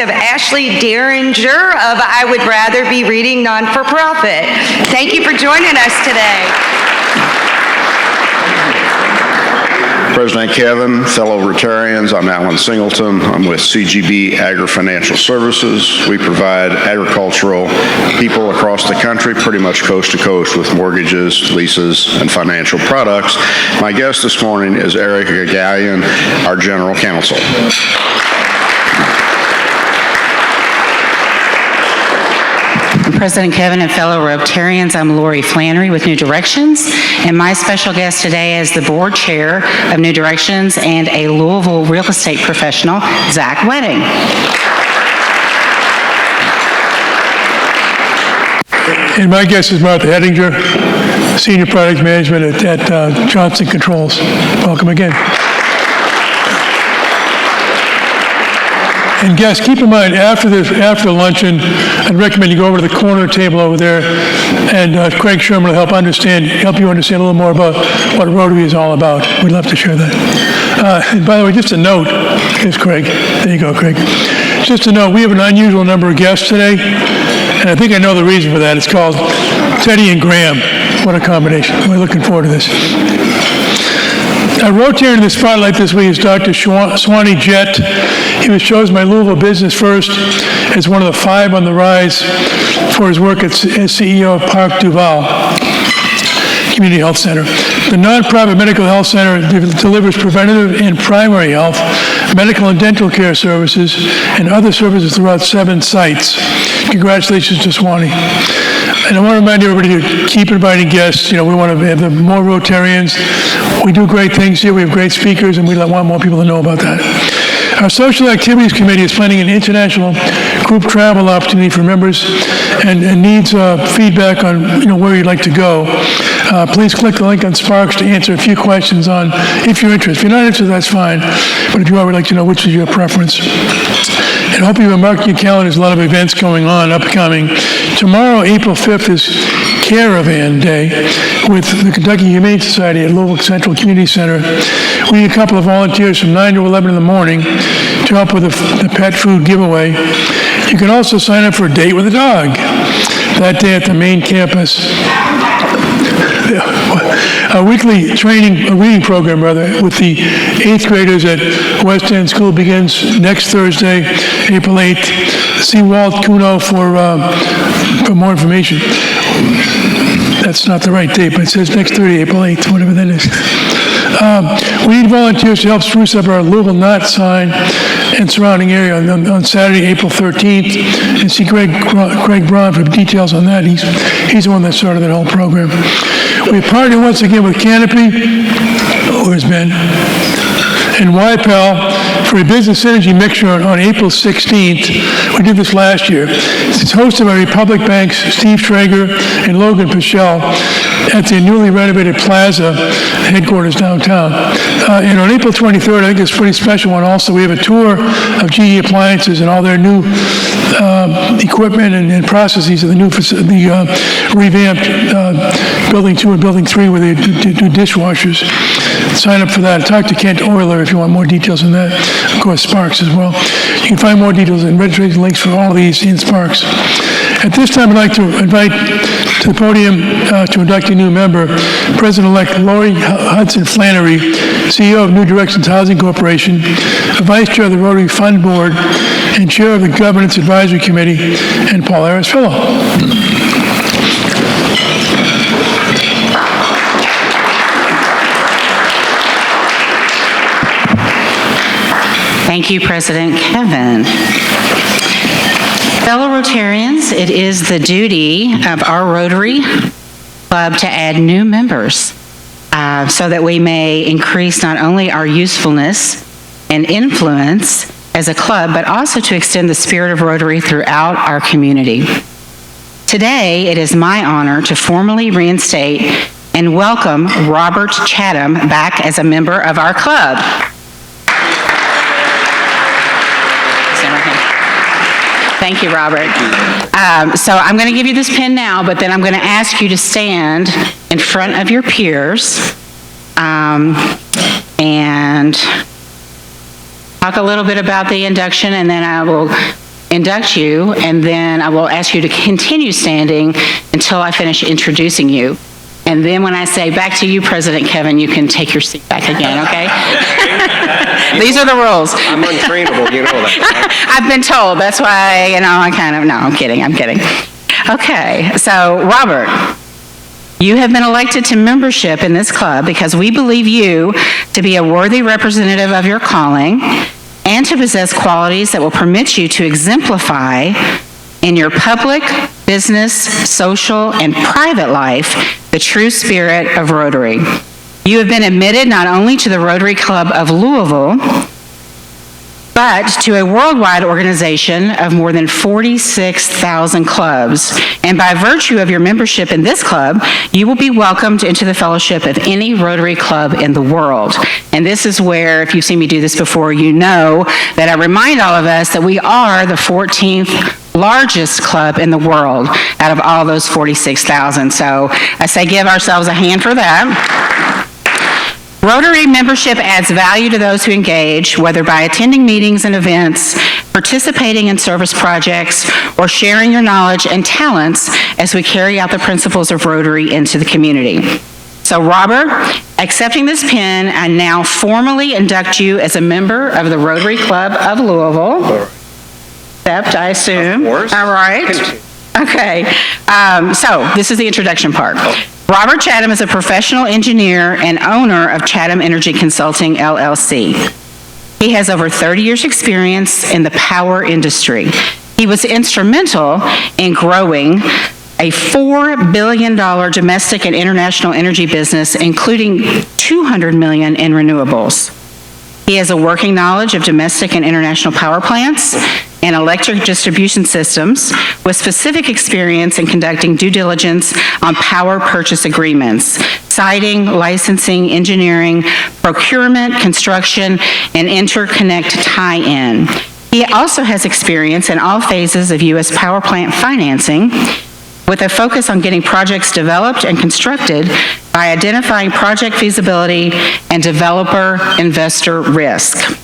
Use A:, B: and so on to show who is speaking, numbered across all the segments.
A: of Ashley Derringer of I Would Rather Be Reading Non-for-Profit. Thank you for joining us today.
B: President Kevin, fellow Rotarians, I'm Alan Singleton. I'm with CGB Agri-Financial Services. We provide agricultural people across the country, pretty much coast to coast, with mortgages, leases, and financial products. My guest this morning is Erica Gallion, our General Counsel.
C: President Kevin and fellow Rotarians, I'm Lori Flannery with New Directions, and my special guest today is the board chair of New Directions and a Louisville real estate professional, Zach Wedding.
D: And my guest is Martha Ettinger, Senior Product Management at Johnson Controls. Welcome again. And guests, keep in mind, after the luncheon, I'd recommend you go over to the corner table over there, and Craig Sherman will help you understand a little more about what Rotary is all about. We'd love to share that. And by the way, just a note, here's Craig. There you go, Craig. Just a note, we have an unusual number of guests today, and I think I know the reason for that. It's called Teddy and Graham. What a combination. We're looking forward to this. Our Rotarian in the spotlight this week is Dr. Swanee Jett. He was chosen by Louisville Business First as one of the 5 on the rise for his work as CEO of Park Duval Community Health Center. The nonprofit medical health center delivers preventative and primary health, medical and dental care services, and other services throughout 7 sites. Congratulations to Swanee. And I want to remind everybody to keep inviting guests. We want to have more Rotarians. We do great things here. We have great speakers, and we want more people to know about that. Our Social Activities Committee is planning an international group travel opportunity for members and needs feedback on where you'd like to go. Please click the link on Sparks to answer a few questions on if you're interested. If you're not interested, that's fine. But if you are, we'd like to know which is your preference. And I hope you have marked your calendars. A lot of events going on, upcoming. Tomorrow, April 5th, is Caravan Day with the Kentucky Humane Society at Louisville Central Community Center. We need a couple of volunteers from 9 to 11 in the morning to help with the pet food giveaway. You can also sign up for a date with a dog that day at the main campus. A weekly reading program, with the 8th graders at West End School begins next Thursday, April 8th. See Walt Kuno for more information. That's not the right date, but it says next Thursday, April 8th, whatever that is. We need volunteers to help spruce up our Louisville Knot sign and surrounding area on Saturday, April 13th. And see Greg Braun for details on that. He's the one that started that whole program. We partnered once again with Canopy, where's Ben, and YPEL for a business synergy mixture on April 16th. We did this last year. It's hosted by Republic Bank's Steve Traeger and Logan Pichelle at the newly renovated Plaza headquarters downtown. And on April 23rd, I think it's a pretty special one also, we have a tour of GE Appliances and all their new equipment and processes of the revamped Building 2 and Building 3 where they do dishwashers. Sign up for that. Talk to Kent Euler if you want more details on that. Of course, Sparks as well. You can find more details and registration links for all of these in Sparks. At this time, I'd like to invite to the podium to induct a new member, President-elect Lori Hudson Flannery, CEO of New Directions Housing Corporation, Vice Chair of the Rotary Fund Board, and Chair of the Governance Advisory Committee, and Paul Harris Fellow.
C: Thank you, President Kevin. Fellow Rotarians, it is the duty of our Rotary Club to add new members so that we may increase not only our usefulness and influence as a club, but also to extend the spirit of Rotary throughout our community. Today, it is my honor to formally reinstate and welcome Robert Chatham back as a member of our club. Thank you, Robert. So I'm going to give you this pen now, but then I'm going to ask you to stand in front of your peers and talk a little bit about the induction, and then I will induct you, and then I will ask you to continue standing until I finish introducing you. And then when I say back to you, President Kevin, you can take your seat back again, okay? These are the rules.
E: I'm untrainable, you know that.
C: I've been told. That's why, no, I'm kidding. Okay, so Robert, you have been elected to membership in this club because we believe you to be a worthy representative of your calling and to possess qualities that will permit you to exemplify in your public, business, social, and private life the true spirit of Rotary. You have been admitted not only to the Rotary Club of Louisville, but to a worldwide organization of more than 46,000 clubs. And by virtue of your membership in this club, you will be welcomed into the fellowship of any Rotary club in the world. And this is where, if you've seen me do this before, you know that I remind all of us that we are the 14th largest club in the world out of all those 46,000. So I say give ourselves a hand for that. Rotary membership adds value to those who engage, whether by attending meetings and events, participating in service projects, or sharing your knowledge and talents as we carry out the principles of Rotary into the community. So Robert, accepting this pin, I now formally induct you as a member of the Rotary Club of Louisville. Accept, I assume.
E: Of course.
C: All right. Okay. So this is the introduction part. Robert Chatham is a professional engineer and owner of Chatham Energy Consulting, LLC. He has over 30 years' experience in the power industry. He was instrumental in growing a $4 billion domestic and international energy business, including $200 million in renewables. He has a working knowledge of domestic and international power plants and electric distribution systems, with specific experience in conducting due diligence on power purchase agreements, siting, licensing, engineering, procurement, construction, and interconnect tie-in. He also has experience in all phases of U.S. power plant financing, with a focus on getting projects developed and constructed by identifying project feasibility and developer-investor risk.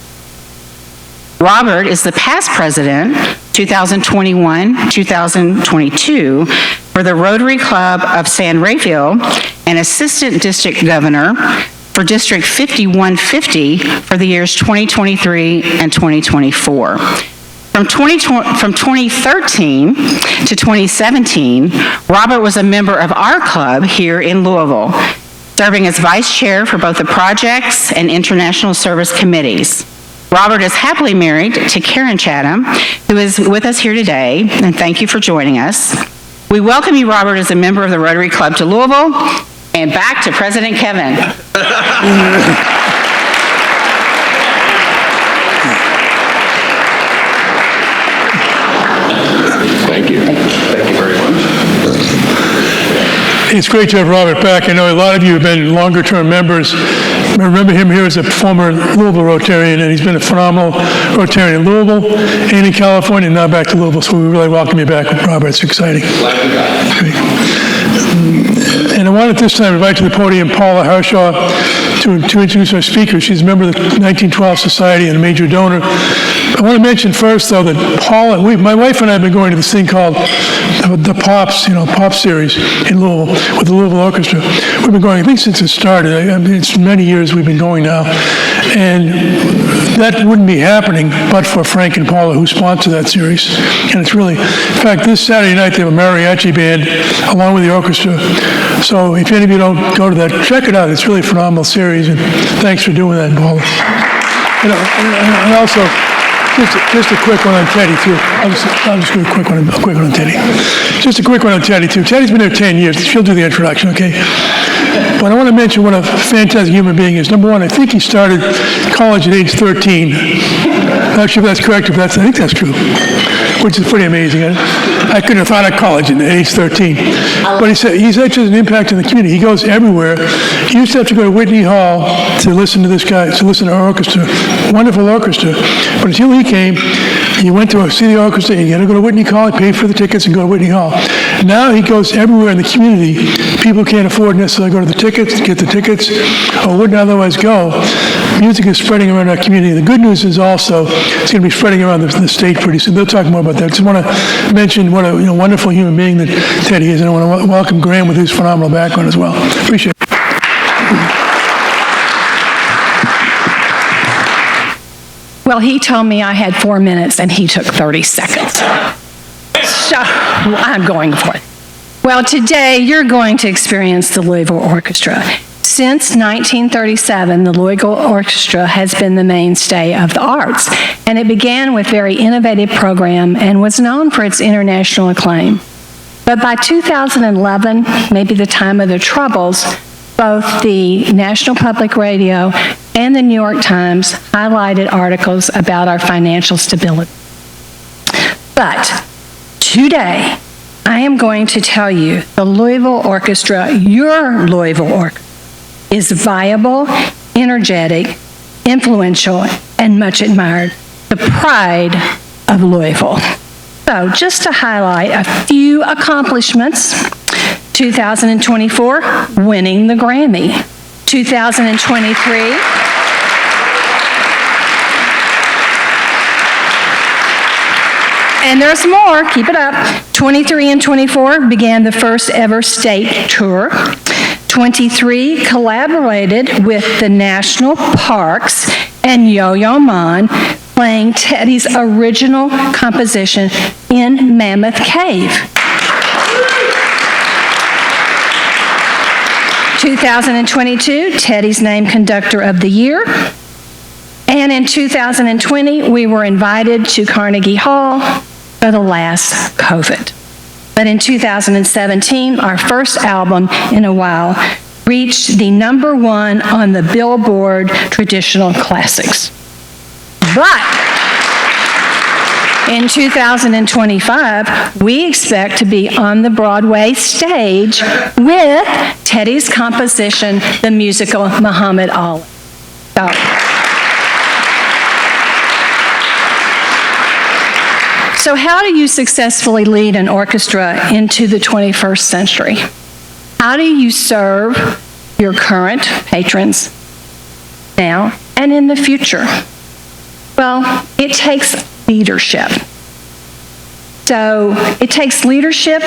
C: Robert is the past president, 2021-2022, for the Rotary Club of San Rafael, and assistant district governor for District 5150 for the years 2023 and 2024. From 2013 to 2017, Robert was a member of our club here in Louisville, serving as vice chair for both the projects and international service committees. Robert is happily married to Karen Chatham, who is with us here today, and thank you for joining us. We welcome you, Robert, as a member of the Rotary Club to Louisville, and back to President Kevin.
E: Thank you. Thank you very much.
D: It's great to have Robert back. I know a lot of you have been longer-term members. I remember him here as a former Louisville Rotarian, and he's been a phenomenal Rotarian in Louisville and in California, and now back to Louisville. So we really welcome you back, Robert. It's exciting. Great. And I want at this time to invite to the podium Paula Harshaw to introduce our speaker. She's a member of the 1912 Society and a major donor. I want to mention first, though, that Paula, my wife and I have been going to this thing called the Pops, Pop series in Louisville with the Louisville Orchestra. We've been going, I think, since it started. I mean, it's many years we've been going now. And that wouldn't be happening but for Frank and Paula, who sponsor that series. And it's really, in fact, this Saturday night they have a mariachi band along with the orchestra. So if any of you don't go to that, check it out. It's really a phenomenal series, and thanks for doing that, Paula. And also, just a quick one on Teddy, too. I'll just do a quick one on Teddy. Just a quick one on Teddy, too. Teddy's been there 10 years. She'll do the introduction, okay? But I want to mention what a fantastic human being is. Number one, I think he started college at age 13. I'm not sure if that's correct, I think that's true, which is pretty amazing. I couldn't have found out college at age 13. But he said he's had such an impact in the community. He goes everywhere. He used to have to go to Whitney Hall to listen to this guy, to listen to our orchestra. Wonderful orchestra. But until he came, You went to see the orchestra, you got to go to Whitney Hall, pay for the tickets and go to Whitney Hall. Now he goes everywhere in the community. People can't afford necessarily to go to the tickets, get the tickets, or wouldn't otherwise go. Music is spreading around our community. The good news is also it's going to be spreading around the state pretty soon. They'll talk more about that. Just want to mention what a wonderful human being that Teddy is, and I want to welcome Graham with his phenomenal background as well. Appreciate it.
F: Well, he told me I had 4 minutes, and he took 30 seconds. So I'm going for it. Well, today you're going to experience the Louisville Orchestra. Since 1937, the Louisville Orchestra has been the mainstay of the arts, and it began with very innovative program and was known for its international acclaim. But by 2011, maybe the time of the Troubles, both the National Public Radio and the New York Times highlighted articles about our financial stability. But today, I am going to tell you the Louisville Orchestra, your Louisville Orchestra, is viable, energetic, influential, and much admired. The pride of Louisville. So just to highlight a few accomplishments, 2024, winning the Grammy. 2023, and there's more, keep it up. 23 and 24 began the first ever state tour. 23 collaborated with the National Parks and Yo-Yo Ma, playing Teddy's original composition in Mammoth Cave. 2022, Teddy's named Conductor of the Year. And in 2020, we were invited to Carnegie Hall for the last COVID. But in 2017, our first album in a while reached the #1 on the Billboard Traditional Classics. But in 2025, we expect to be on the Broadway stage with Teddy's composition, the musical Muhammad Ali. So how do you successfully lead an orchestra into the 21st century? How do you serve your current patrons now and in the future? Well, it takes leadership. So it takes leadership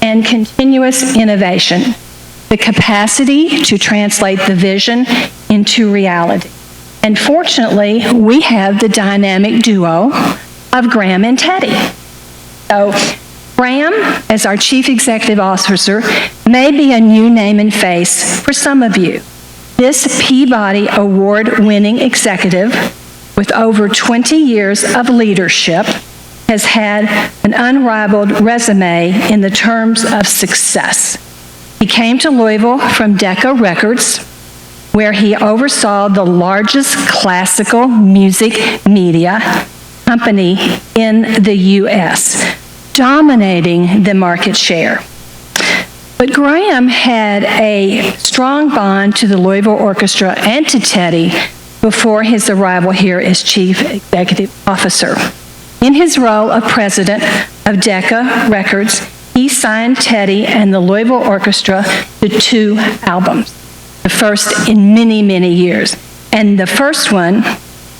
F: and continuous innovation, the capacity to translate the vision into reality. And fortunately, we have the dynamic duo of Graham and Teddy. So Graham, as our Chief Executive Officer, may be a new name and face for some of you. This Peabody Award-winning executive with over 20 years of leadership has had an unrivaled resume in the terms of success. He came to Louisville from Decca Records, where he oversaw the largest classical music media company in the U.S., dominating the market share. But Graham had a strong bond to the Louisville Orchestra and to Teddy before his arrival here as Chief Executive Officer. In his role of president of Decca Records, he signed Teddy and the Louisville Orchestra to 2 albums, the first in many, many years. And the first one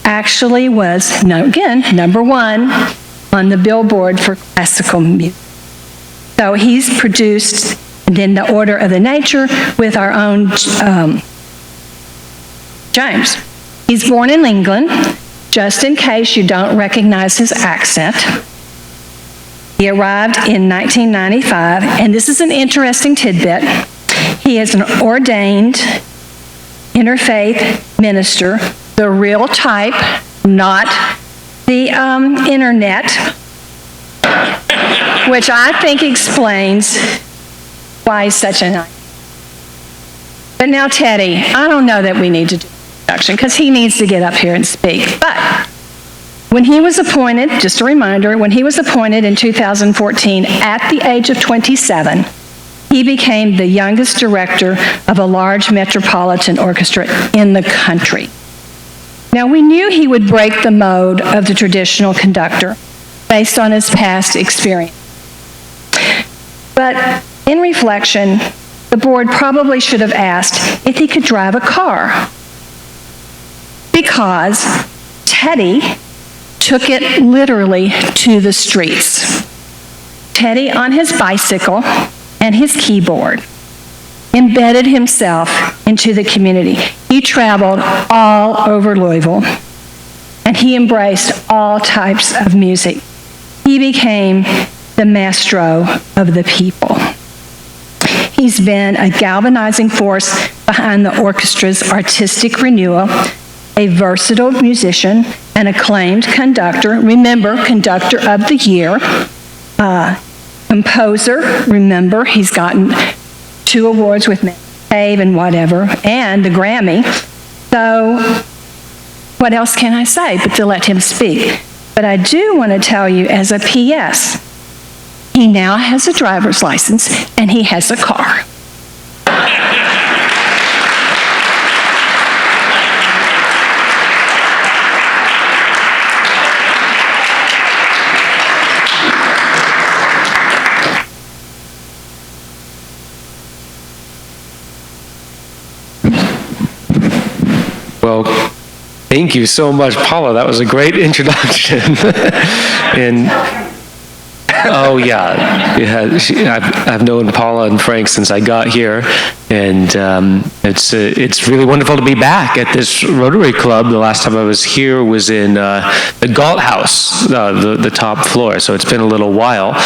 F: actually was, again, #1 on the Billboard for classical music. So he's produced, and then The Order of the Nature with our own James. He's born in England, just in case you don't recognize his accent. He arrived in 1995, and this is an interesting tidbit. He is an ordained interfaith minister, the real type, not the internet, which I think explains why he's such a nice. But now Teddy, I don't know that we need to do introduction because he needs to get up here and speak. But when he was appointed, just a reminder, when he was appointed in 2014 at the age of 27, he became the youngest director of a large metropolitan orchestra in the country. Now, we knew he would break the mode of the traditional conductor based on his past experience. But in reflection, the board probably should have asked if he could drive a car, because Teddy took it literally to the streets. Teddy, on his bicycle and his keyboard, embedded himself into the community. He traveled all over Louisville, and he embraced all types of music. He became the maestro of the people. He's been a galvanizing force behind the orchestra's artistic renewal, a versatile musician, an acclaimed conductor, remember, Conductor of the Year, composer, remember, he's gotten 2 awards with Dave and whatever, and the Grammy. So what else can I say but to let him speak? But I do want to tell you as a PS, he now has a driver's license and he has a car.
E: Well, thank you so much, Paula. That was a great introduction. And oh yeah, I've known Paula and Frank since I got here, and it's really wonderful to be back at this Rotary Club. The last time I was here was in the Galt House, the top floor. So it's been a little while.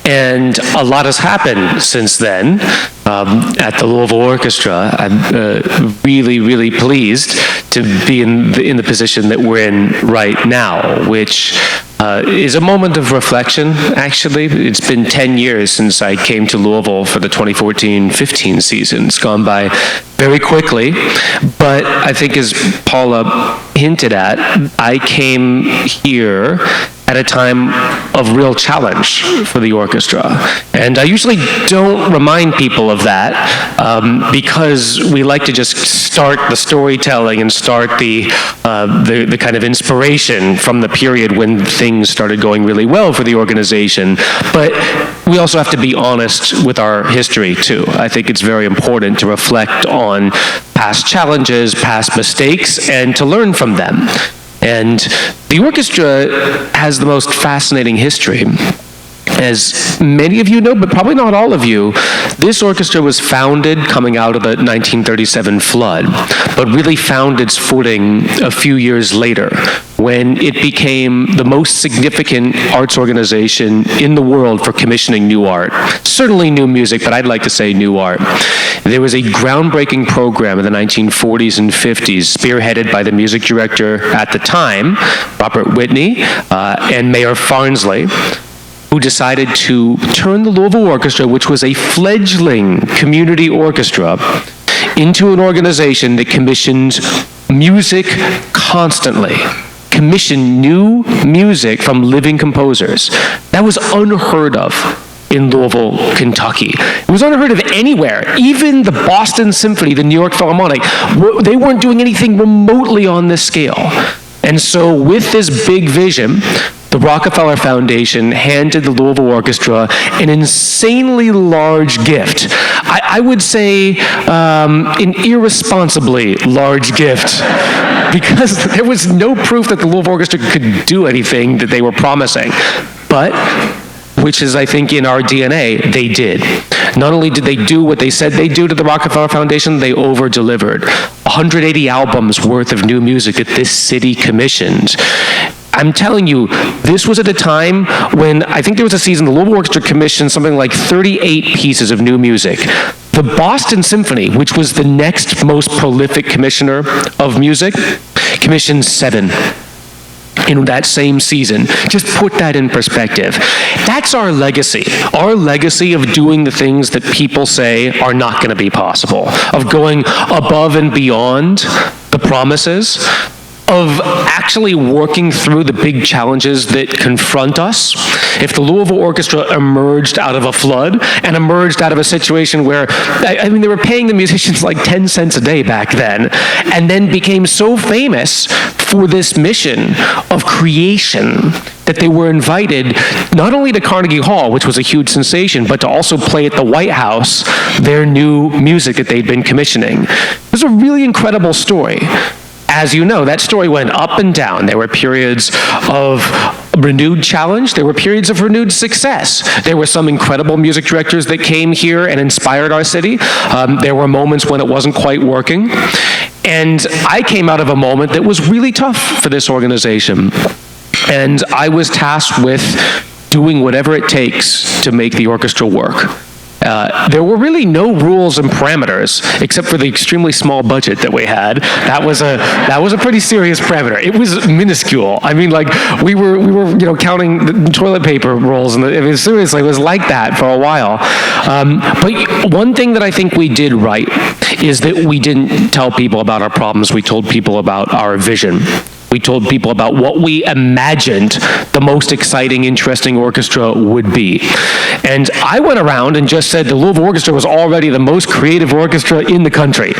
E: And a lot has happened since then at the Louisville Orchestra. I'm really, really pleased to be in the position that we're in right now, which is a moment of reflection, actually. It's been 10 years since I came to Louisville for the 2014-15 season. It's gone by very quickly, but I think as Paula hinted at, I came here at a time of real challenge for the orchestra. And I usually don't remind people of that because we like to just start the storytelling and start the kind of inspiration from the period when things started going really well for the organization. But we also have to be honest with our history too. I think it's very important to reflect on past challenges, past mistakes, and to learn from them. And the orchestra has the most fascinating history. As many of you know, but probably not all of you, this orchestra was founded coming out of the 1937 flood, but really found its footing a few years later when it became the most significant arts organization in the world for commissioning new art. Certainly new music, but I'd like to say new art. There was a groundbreaking program in the 1940s and 50s, spearheaded by the music director at the time, Robert Whitney, and Mayor Farnsley, who decided to turn the Louisville Orchestra, which was a fledgling community orchestra, into an organization that commissioned music constantly, commissioned new music from living composers. That was unheard of in Louisville, Kentucky. It was unheard of anywhere. Even the Boston Symphony, the New York Philharmonic, they weren't doing anything remotely on this scale. And so with this big vision, the Rockefeller Foundation handed the Louisville Orchestra an insanely large gift. I would say an irresponsibly large gift, because there was no proof that the Louisville Orchestra could do anything that they were promising. But, which is, I think, in our DNA, they did. Not only did they do what they said they'd do to the Rockefeller Foundation, they over-delivered. 180 albums worth of new music that this city commissioned. I'm telling you, this was at a time when I think there was a season the Louisville Orchestra commissioned something like 38 pieces of new music. The Boston Symphony, which was the next most prolific commissioner of music, commissioned 7 in that same season. Just put that in perspective. That's our legacy of doing the things that people say are not going to be possible, of going above and beyond the promises, of actually working through the big challenges that confront us. If the Louisville Orchestra emerged out of a flood and emerged out of a situation where, I mean, they were paying the musicians like 10 cents a day back then, and then became so famous for this mission of creation that they were invited not only to Carnegie Hall, which was a huge sensation, but to also play at the White House their new music that they'd been commissioning. It was a really incredible story. As you know, that story went up and down. There were periods of renewed challenge. There were periods of renewed success. There were some incredible music directors that came here and inspired our city. There were moments when it wasn't quite working. And I came out of a moment that was really tough for this organization. And I was tasked with doing whatever it takes to make the orchestra work. There were really no rules and parameters except for the extremely small budget that we had. That was a pretty serious parameter. It was minuscule. I mean, like we were counting the toilet paper rolls, and seriously, it was like that for a while. But one thing that I think we did right is that we didn't tell people about our problems. We told people about our vision. We told people about what we imagined the most exciting, interesting orchestra would be. And I went around and just said the Louisville Orchestra was already the most creative orchestra in the country.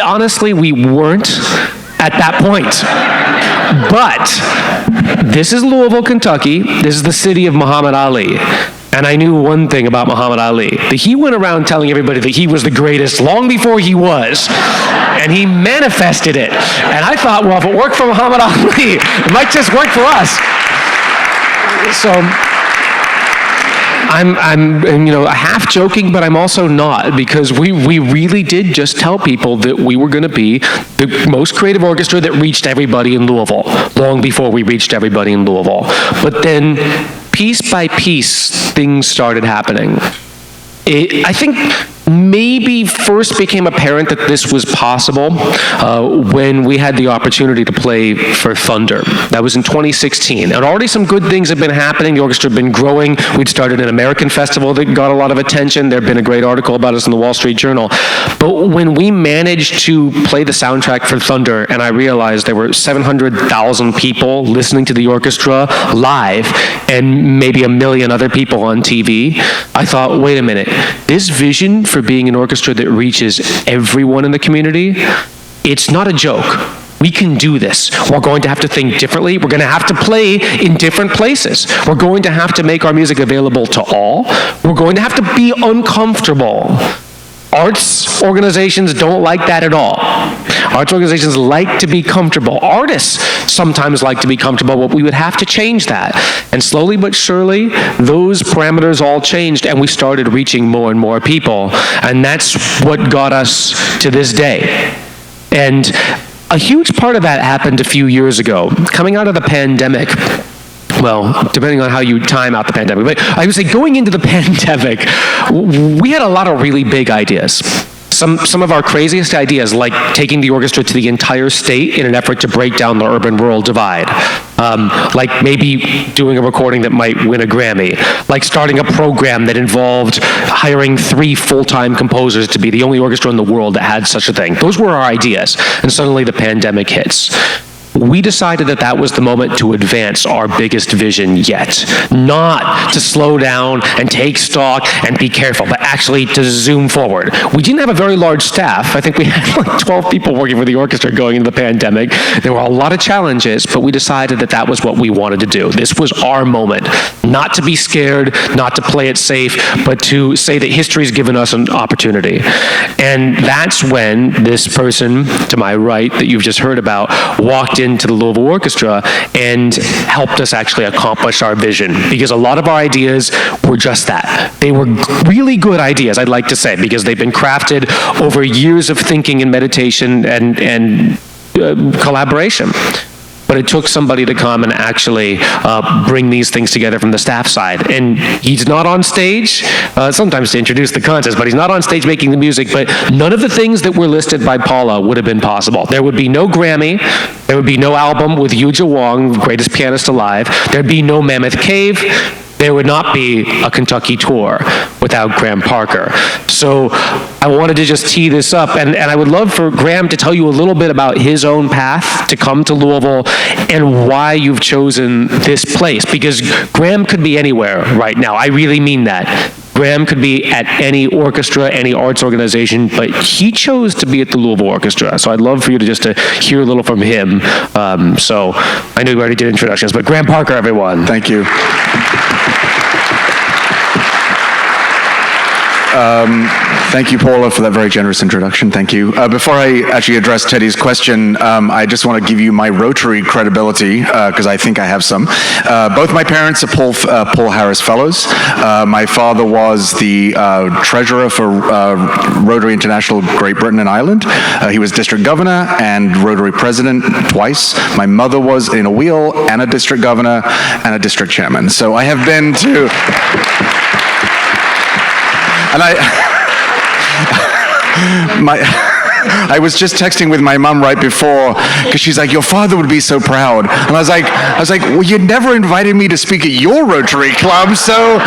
E: Honestly, we weren't at that point. But this is Louisville, Kentucky. This is the city of Muhammad Ali. And I knew one thing about Muhammad Ali, that he went around telling everybody that he was the greatest long before he was, and he manifested it. And I thought, well, if it worked for Muhammad Ali, it might just work for us. So I'm half joking, but I'm also not, because we really did just tell people that we were going to be the most creative orchestra that reached everybody in Louisville, long before we reached everybody in Louisville. But then, piece by piece, things started happening. I think maybe first became apparent that this was possible when we had the opportunity to play for Thunder. That was in 2016. And already some good things had been happening. The orchestra had been growing. We'd started an American festival that got a lot of attention. There had been a great article about us in the Wall Street Journal. But when we managed to play the soundtrack for Thunder, and I realized there were 700,000 people listening to the orchestra live, and maybe 1 million other people on TV, I thought, wait a minute, this vision for being an orchestra that reaches everyone in the community, it's not a joke. We can do this. We're going to have to think differently. We're going to have to play in different places. We're going to have to make our music available to all. We're going to have to be uncomfortable. Arts organizations don't like that at all. Arts organizations like to be comfortable. Artists sometimes like to be comfortable, but we would have to change that. And slowly but surely, those parameters all changed, and we started reaching more and more people. And that's what got us to this day. And a huge part of that happened a few years ago. Coming out of the pandemic, well, depending on how you time out the pandemic, but I would say going into the pandemic, we had a lot of really big ideas. Some of our craziest ideas, like taking the orchestra to the entire state in an effort to break down the urban-rural divide. Like maybe doing a recording that might win a Grammy. Like starting a program that involved hiring 3 full-time composers to be the only orchestra in the world that had such a thing. Those were our ideas, and suddenly the pandemic hits. We decided that that was the moment to advance our biggest vision yet. Not to slow down and take stock and be careful, but actually to zoom forward. We didn't have a very large staff. I think we had like 12 people working for the orchestra going into the pandemic. There were a lot of challenges, but we decided that that was what we wanted to do. This was our moment. Not to be scared, not to play it safe, but to say that history's given us an opportunity. And that's when this person to my right that you've just heard about walked into the Louisville Orchestra and helped us actually accomplish our vision, because a lot of our ideas were just that. They were really good ideas, I'd like to say, because they've been crafted over years of thinking and meditation and collaboration. But it took somebody to come and actually bring these things together from the staff side. And he's not on stage, sometimes to introduce the contest, but he's not on stage making the music, but none of the things that were listed by Paula would have been possible. There would be no Grammy, there would be no album with Yuja Wong, greatest pianist alive, there'd be no Mammoth Cave, there would not be a Kentucky tour without Graham Parker. So I wanted to just tee this up, and I would love for Graham to tell you a little bit about his own path to come to Louisville and why you've chosen this place, because Graham could be anywhere right now. I really mean that. Graham could be at any orchestra, any arts organization, but he chose to be at the Louisville Orchestra. So I'd love for you to just to hear a little from him. So I know you already did introductions, but Graham Parker, everyone.
G: Thank you. Thank you, Paula, for that very generous introduction. Thank you. Before I actually address Teddy's question, I just want to give you my Rotary credibility, because I think I have some. Both my parents are Paul Harris Fellows. My father was the treasurer for Rotary International Great Britain and Ireland. He was district governor and Rotary president twice. My mother was in a wheel and a district governor and a district chairman. So I have been to... And I was just texting with my mom right before, because she's like, your father would be so proud. And I was like, well, you never invited me to speak at your Rotary club, so...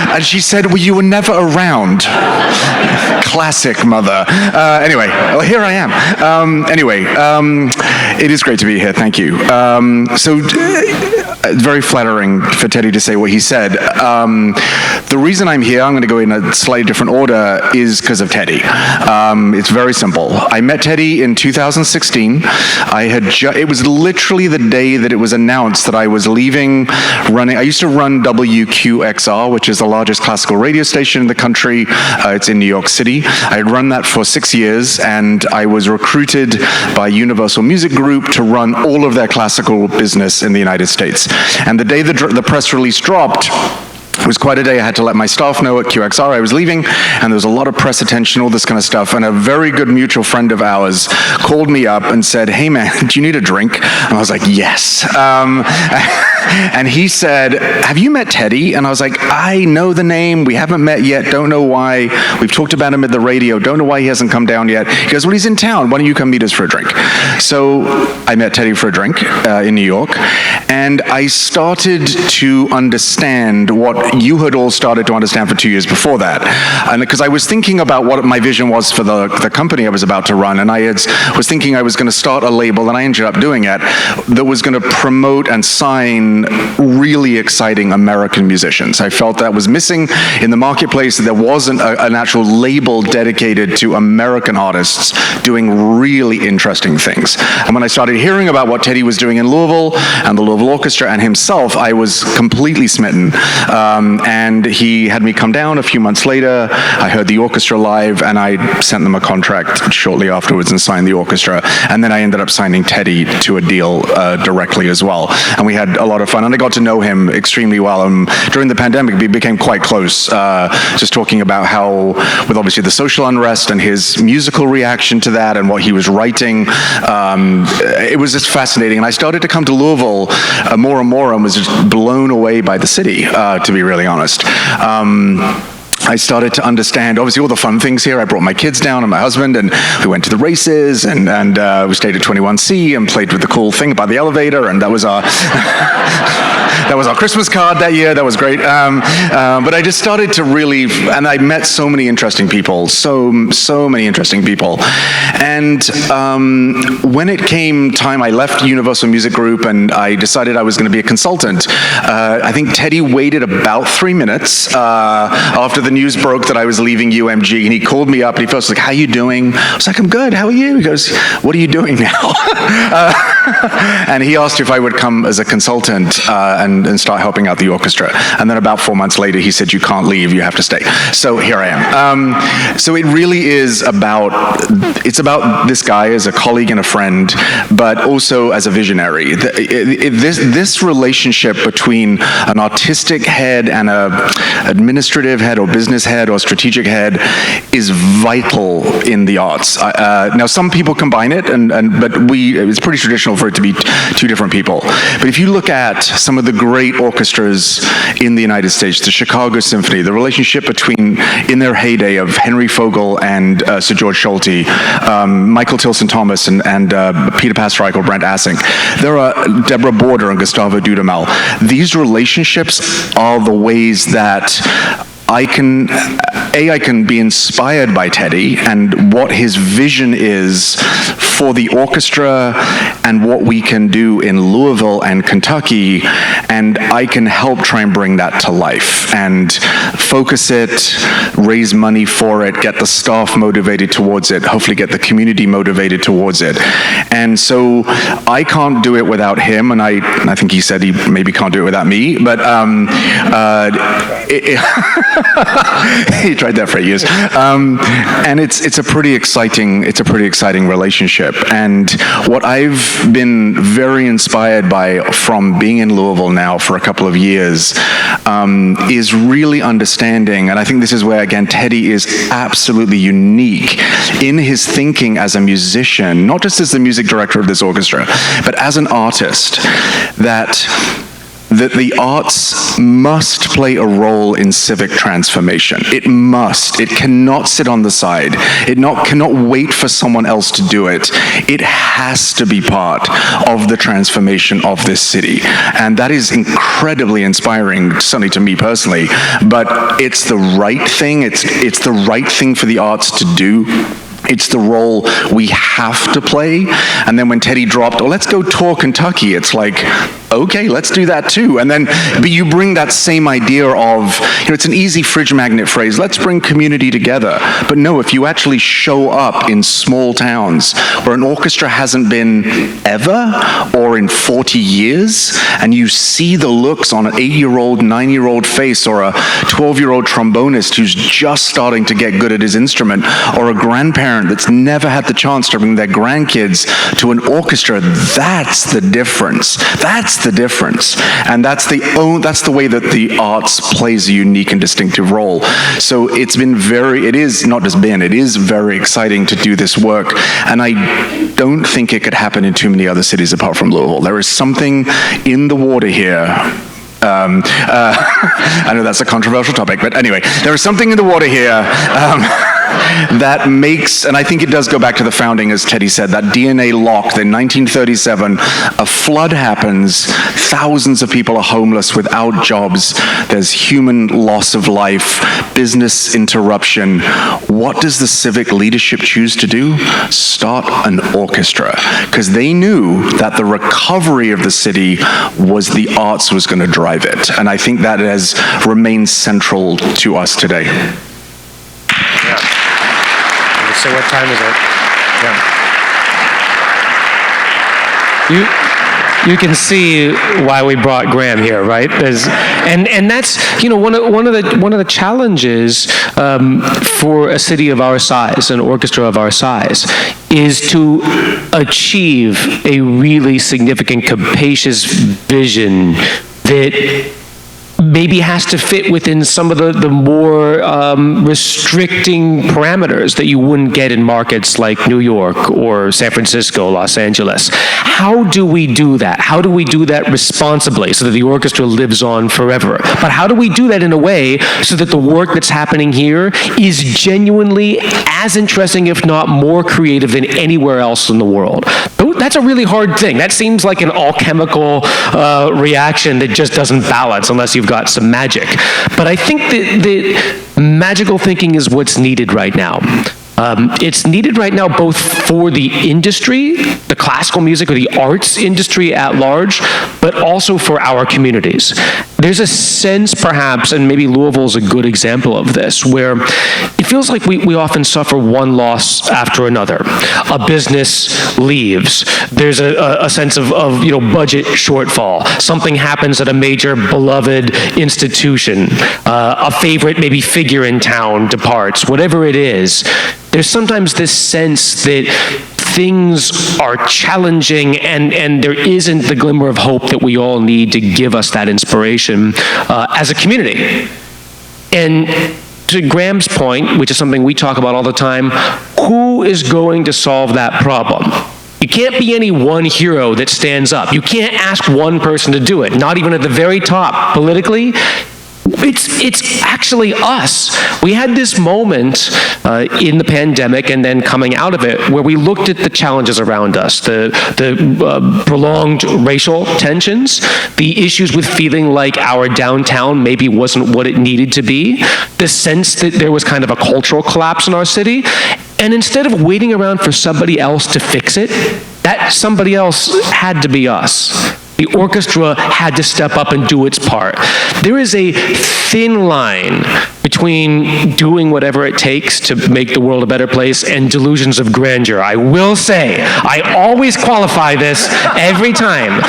G: And she said, well, you were never around. Classic mother. Anyway, well, here I am. It is great to be here. Thank you. Very flattering for Teddy to say what he said. The reason I'm here, I'm going to go in a slightly different order, is because of Teddy. It's very simple. I met Teddy in 2016. It was literally the day that it was announced that I was leaving running. I used to run WQXR, which is the largest classical radio station in the country. It's in New York City. I had run that for 6 years, and I was recruited by Universal Music Group to run all of their classical business in the United States. And the day the press release dropped, it was quite a day. I had to let my staff know at QXR I was leaving, and there was a lot of press attention, all this kind of stuff. And a very good mutual friend of ours called me up and said, hey man, do you need a drink? And I was like, yes. And he said, have you met Teddy? And I was like, I know the name. We haven't met yet. Don't know why. We've talked about him at the radio. Don't know why he hasn't come down yet. He goes, well, he's in town. Why don't you come meet us for a drink? So I met Teddy for a drink in New York, and I started to understand what you had all started to understand for 2 years before that. And because I was thinking about what my vision was for the company I was about to run, and I was thinking I was going to start a label, and I ended up doing it, that was going to promote and sign really exciting American musicians. I felt that was missing in the marketplace, that there wasn't an actual label dedicated to American artists doing really interesting things. And when I started hearing about what Teddy was doing in Louisville and the Louisville Orchestra and himself, I was completely smitten. And he had me come down a few months later. I heard the orchestra live, and I sent them a contract shortly afterwards and signed the orchestra. And then I ended up signing Teddy to a deal directly as well. And we had a lot of fun, and I got to know him extremely well. During the pandemic, we became quite close, just talking about how, with obviously the social unrest and his musical reaction to that and what he was writing, it was just fascinating. And I started to come to Louisville more and more, and was just blown away by the city, to be really honest. I started to understand, obviously, all the fun things here. I brought my kids down and my husband, and we went to the races, and we stayed at 21C and played with the cool thing about the elevator, and that was our that was our Christmas card that year. That was great. But I just started to really, and I met so many interesting people, so many interesting people. And when it came time, I left Universal Music Group, and I decided I was going to be a consultant. I think Teddy waited about 3 minutes after the news broke that I was leaving UMG, and he called me up, and he first was like, how you doing? I was like, I'm good, how are you? He goes, what are you doing now? And he asked if I would come as a consultant and start helping out the orchestra. And then about 4 months later, he said, you can't leave, you have to stay. So here I am. So it really is it's about this guy as a colleague and a friend, but also as a visionary. This relationship between an artistic head and an administrative head or business head or strategic head is vital in the arts. Now, some people combine it, but it's pretty traditional for it to be two different people. But if you look at some of the great orchestras in the United States, the Chicago Symphony, the relationship between, in their heyday, of Henry Fogel and Sir George Solti, Michael Tilson Thomas and Peter Pastorick, Brent Assink, there are Deborah Border and Gustavo Dudamel. These relationships are the ways that I can be inspired by Teddy and what his vision is for the orchestra and what we can do in Louisville and Kentucky, and I can help try and bring that to life and focus it, raise money for it, get the staff motivated towards it, hopefully get the community motivated towards it. And so I can't do it without him, and I think he said he maybe can't do it without me, but he tried that for years. And it's a pretty exciting relationship. And what I've been very inspired by from being in Louisville now for a couple of years is really understanding, and I think this is where, again, Teddy is absolutely unique in his thinking as a musician, not just as the music director of this orchestra, but as an artist, that the arts must play a role in civic transformation. It must. It cannot sit on the side. It cannot wait for someone else to do it. It has to be part of the transformation of this city. And that is incredibly inspiring, certainly to me personally, but it's the right thing. It's the right thing for the arts to do. It's the role we have to play. And then when Teddy dropped, oh, let's go tour Kentucky, it's like, okay, let's do that too. And then, but you bring that same idea of, it's an easy fridge magnet phrase, let's bring community together. But no, if you actually show up in small towns where an orchestra hasn't been ever, or in 40 years, and you see the looks on an 8-year-old, 9-year-old face, or a 12-year-old trombonist who's just starting to get good at his instrument, or a grandparent that's never had the chance to bring their grandkids to an orchestra, that's the difference. That's the difference. And that's the way that the arts plays a unique and distinctive role. So it is very exciting to do this work. And I don't think it could happen in too many other cities apart from Louisville. There is something in the water here. I know that's a controversial topic, but anyway, there is something in the water here that makes, and I think it does go back to the founding, as Teddy said, that DNA lock. In 1937, a flood happens, thousands of people are homeless without jobs, there's human loss of life, business interruption. What does the civic leadership choose to do? Start an orchestra, because they knew that the recovery of the city was the arts was going to drive it. And I think that has remained central to us today.
E: So what time is it? Yeah. You can see why we brought Graham here, right? And that's one of the challenges for a city of our size, an orchestra of our size, is to achieve a really significant, capacious vision that maybe has to fit within some of the more restricting parameters that you wouldn't get in markets like New York or San Francisco, Los Angeles. How do we do that? How do we do that responsibly so that the orchestra lives on forever? But how do we do that in a way so that the work that's happening here is genuinely as interesting, if not more creative, than anywhere else in the world? That's a really hard thing. That seems like an alchemical reaction that just doesn't balance unless you've got some magic. But I think that magical thinking is what's needed right now. It's needed right now both for the industry, the classical music or the arts industry at large, but also for our communities. There's a sense perhaps, and maybe Louisville's a good example of this, where it feels like we often suffer one loss after another. A business leaves. There's a sense of budget shortfall. Something happens at a major beloved institution. A favorite maybe figure in town departs. Whatever it is, there's sometimes this sense that things are challenging and there isn't the glimmer of hope that we all need to give us that inspiration as a community. And to Graham's point, which is something we talk about all the time, who is going to solve that problem? You can't be any one hero that stands up. You can't ask one person to do it, not even at the very top politically. It's actually us. We had this moment in the pandemic and then coming out of it where we looked at the challenges around us, the prolonged racial tensions, the issues with feeling like our downtown maybe wasn't what it needed to be, the sense that there was kind of a cultural collapse in our city. And instead of waiting around for somebody else to fix it, that somebody else had to be us. The orchestra had to step up and do its part. There is a thin line between doing whatever it takes to make the world a better place and delusions of grandeur. I will say, I always qualify this every time.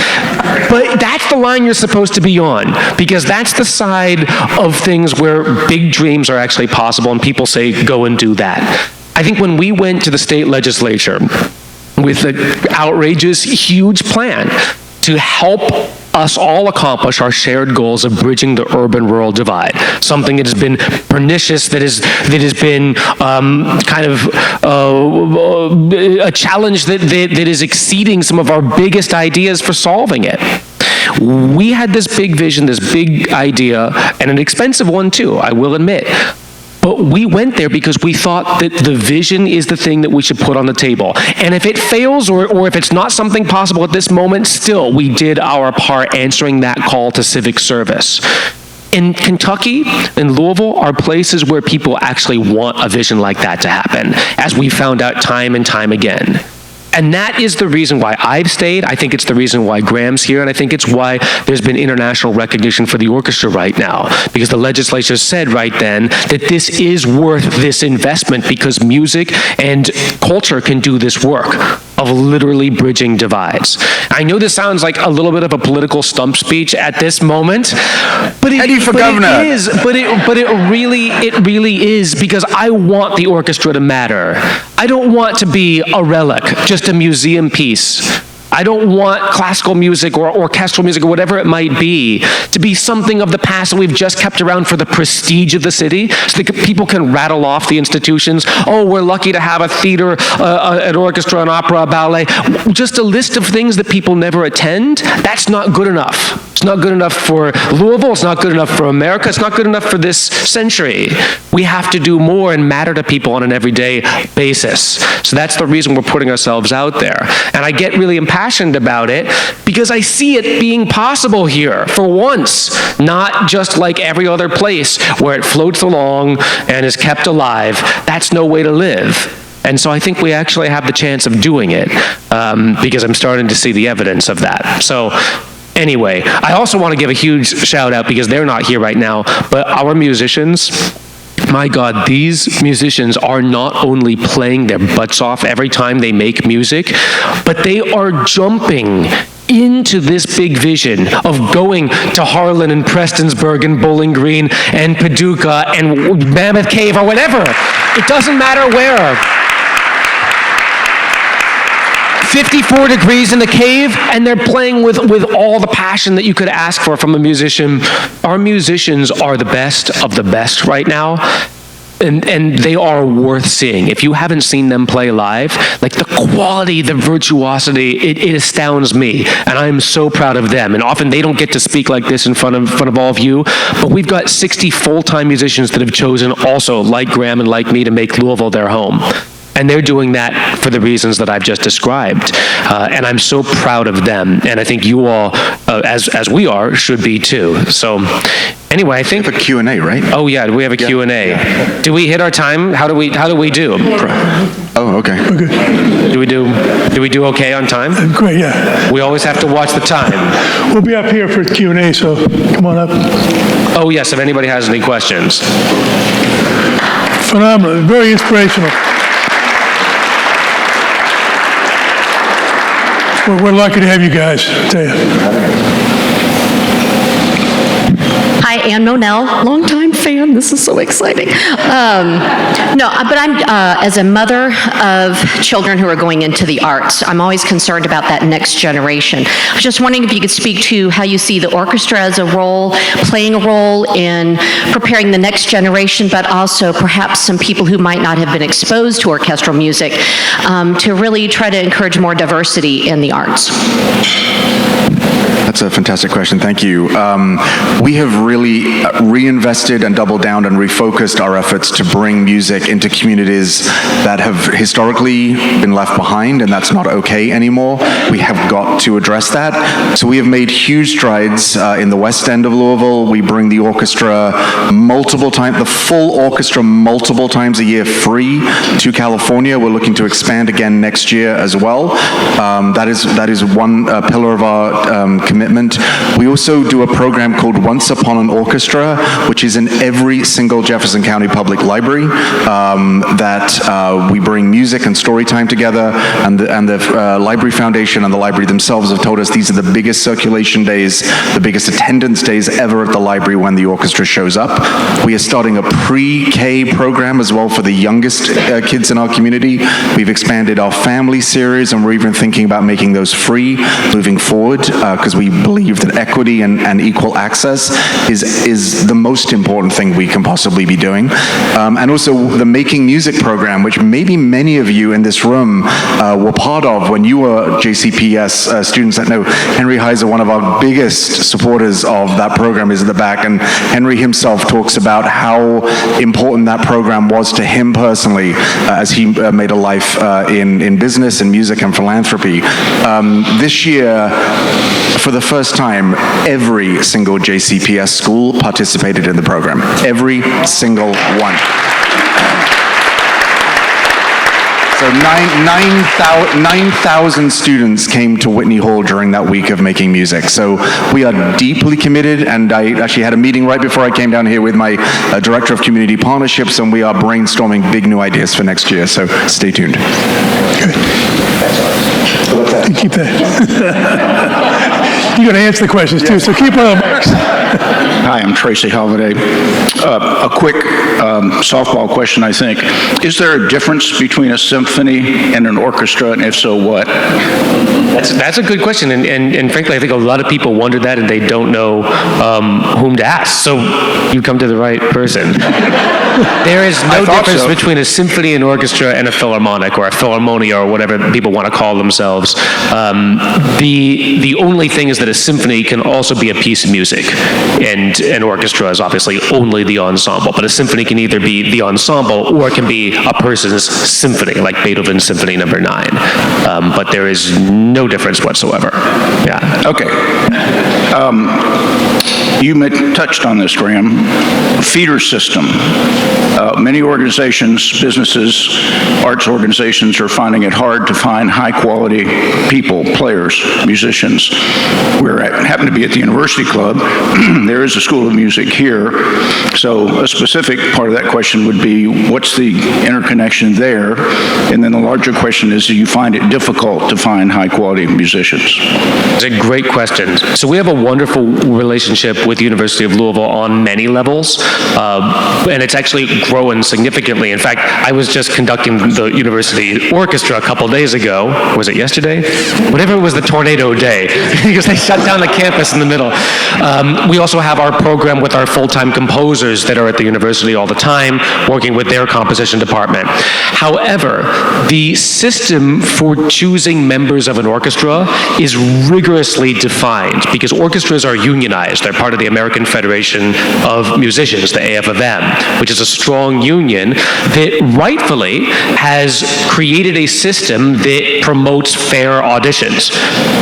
E: But that's the line you're supposed to be on, because that's the side of things where big dreams are actually possible and people say, go and do that. I think when we went to the state legislature with an outrageous, huge plan to help us all accomplish our shared goals of bridging the urban-rural divide, something that has been pernicious, that has been kind of a challenge that is exceeding some of our biggest ideas for solving it. We had this big vision, this big idea, and an expensive one too, I will admit. But we went there because we thought that the vision is the thing that we should put on the table. And if it fails or if it's not something possible at this moment, still, we did our part answering that call to civic service. In Kentucky and Louisville are places where people actually want a vision like that to happen, as we found out time and time again. And that is the reason why I've stayed. I think it's the reason why Graham's here, and I think it's why there's been international recognition for the orchestra right now, because the legislature said right then that this is worth this investment because music and culture can do this work of literally bridging divides. I know this sounds like a little bit of a political stump speech at this moment, but it is. But it really is, because I want the orchestra to matter. I don't want to be a relic, just a museum piece. I don't want classical music or orchestral music or whatever it might be to be something of the past that we've just kept around for the prestige of the city, so that people can rattle off the institutions. Oh, we're lucky to have a theater, an orchestra, an opera, a ballet. Just a list of things that people never attend. That's not good enough. It's not good enough for Louisville. It's not good enough for America. It's not good enough for this century. We have to do more and matter to people on an everyday basis. So that's the reason we're putting ourselves out there. And I get really impassioned about it because I see it being possible here for once, not just like every other place where it floats along and is kept alive. That's no way to live. And so I think we actually have the chance of doing it because I'm starting to see the evidence of that. So anyway, I also want to give a huge shout out, because they're not here right now, but our musicians, my God, these musicians are not only playing their butts off every time they make music, but they are jumping into this big vision of going to Harlan and Prestonsburg and Bowling Green and Paducah and Mammoth Cave or whatever. It doesn't matter where. 54 degrees in the cave, and they're playing with all the passion that you could ask for from a musician. Our musicians are the best of the best right now, and they are worth seeing. If you haven't seen them play live, like the quality, the virtuosity, it astounds me, and I'm so proud of them. And often they don't get to speak like this in front of all of you, but we've got 60 full-time musicians that have chosen also, like Graham and like me, to make Louisville their home. And they're doing that for the reasons that I've just described. And I'm so proud of them. And I think you all, as we are, should be too. So anyway, I think...
G: We have a Q&A, right?
E: Oh yeah, we have a Q&A.
G: Yeah.
E: Do we hit our time? How do we do?
G: Oh, okay.
D: We're good.
E: Do we do okay on time?
D: Great, yeah.
E: We always have to watch the time.
D: We'll be up here for Q&A, so come on up.
E: Oh yes, if anybody has any questions.
D: Phenomenal, very inspirational. We're lucky to have you guys, I tell you.
H: Hi, Ann Monell, longtime fan. This is so exciting. But I'm, as a mother of children who are going into the arts, I'm always concerned about that next generation. I was just wondering if you could speak to how you see the orchestra as playing a role in preparing the next generation, but also perhaps some people who might not have been exposed to orchestral music to really try to encourage more diversity in the arts.
G: That's a fantastic question. Thank you. We have really really reinvested and doubled down and refocused our efforts to bring music into communities that have historically been left behind, and that's not okay anymore. We have got to address that. So we have made huge strides in the West End of Louisville. We bring the orchestra multiple times, the full orchestra multiple times a year free to California. We're looking to expand again next year as well. That is one pillar of our commitment. We also do a program called Once Upon an Orchestra, which is in every single Jefferson County Public Library, that we bring music and story time together, and the Library Foundation and the library themselves have told us these are the biggest circulation days, the biggest attendance days ever at the library when the orchestra shows up. We are starting a pre-K program as well for the youngest kids in our community. We've expanded our family series, and we're even thinking about making those free moving forward, because we believe that equity and equal access is the most important thing we can possibly be doing. And also the Making Music program, which maybe many of you in this room were part of when you were JCPS students. That know Henry Heiser, one of our biggest supporters of that program, is at the back, and Henry himself talks about how important that program was to him personally as he made a life in business and music and philanthropy. This year, for the first time, every single JCPS school participated in the program. Every single one. So 9,000 students came to Whitney Hall during that week of Making Music. So we are deeply committed, and I actually had a meeting right before I came down here with my Director of Community Partnerships, and we are brainstorming big new ideas for next year, so stay tuned.
D: Good. Keep that. You're going to answer the questions too, so keep on.
I: Hi, I'm Tracy Holiday. A quick softball question, I think. Is there a difference between a symphony and an orchestra, and if so, what?
E: That's a good question, and frankly, I think a lot of people wonder that, and they don't know whom to ask. So you come to the right person. There is no difference between a symphony, an orchestra, and a philharmonic, or a philharmonia, or whatever people want to call themselves. The only thing is that a symphony can also be a piece of music, and an orchestra is obviously only the ensemble. But a symphony can either be the ensemble, or it can be a person's symphony, like Beethoven's Symphony No. 9. But there is no difference whatsoever. Yeah.
I: Okay. You touched on this, Graham. Feeder system. Many organizations, businesses, arts organizations are finding it hard to find high-quality people, players, musicians. We happen to be at the University Club. There is a School of Music here. So a specific part of that question would be, what's the interconnection there? And then the larger question is, do you find it difficult to find high-quality musicians?
E: It's a great question. So we have a wonderful relationship with the University of Louisville on many levels, and it's actually grown significantly. In fact, I was just conducting the university orchestra a couple days ago. Was it yesterday? Whatever it was, the tornado day, because they shut down the campus in the middle. We also have our program with our full-time composers that are at the university all the time, working with their composition department. However, the system for choosing members of an orchestra is rigorously defined, because orchestras are unionized. They're part of the American Federation of Musicians, the AFM, which is a strong union that rightfully has created a system that promotes fair auditions.